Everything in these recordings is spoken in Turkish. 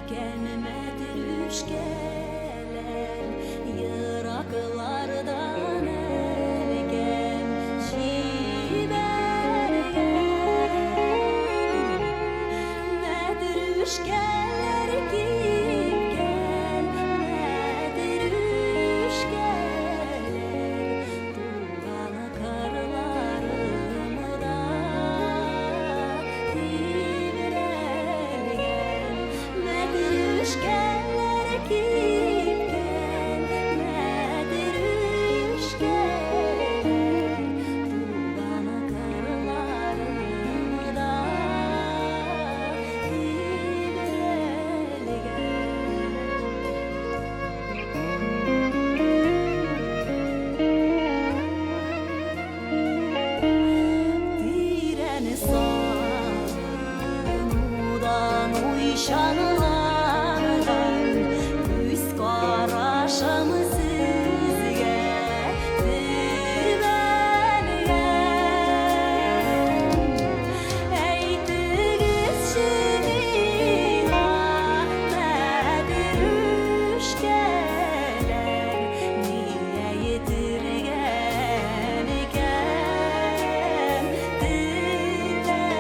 Matruşkalar yiraklardan elgem jibergen Matruşkalar gitken Matruşkalar tuğan karlarımda tibrelgen Matruşkalar gitken Matruşkalar tuğan karlarımda Direni sarıdan uyşanlardan Yüz karışım sizge dibengen Eytiniz şivina Matruşkalar niye yitirgen iken dilegen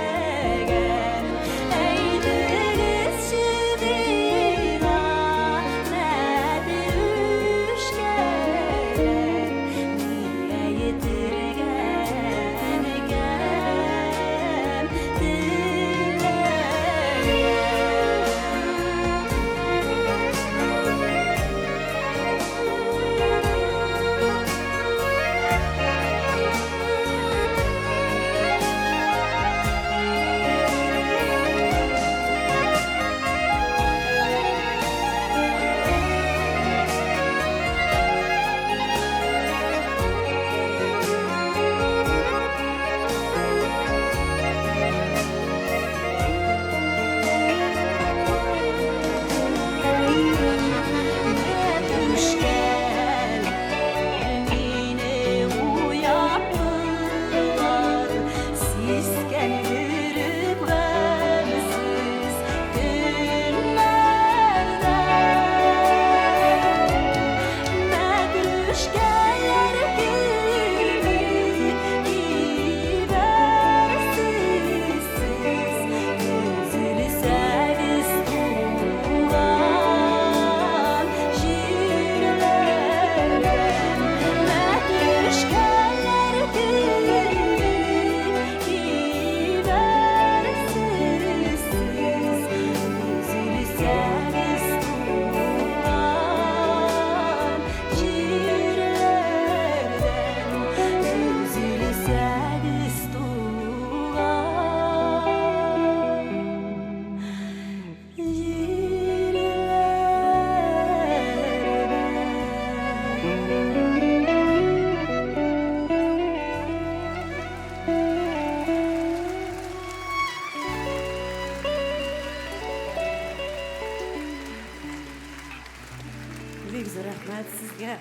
Eytiniz şivina Matruşkalar niye yitirgen iken Bek zo'r rahmat sizga.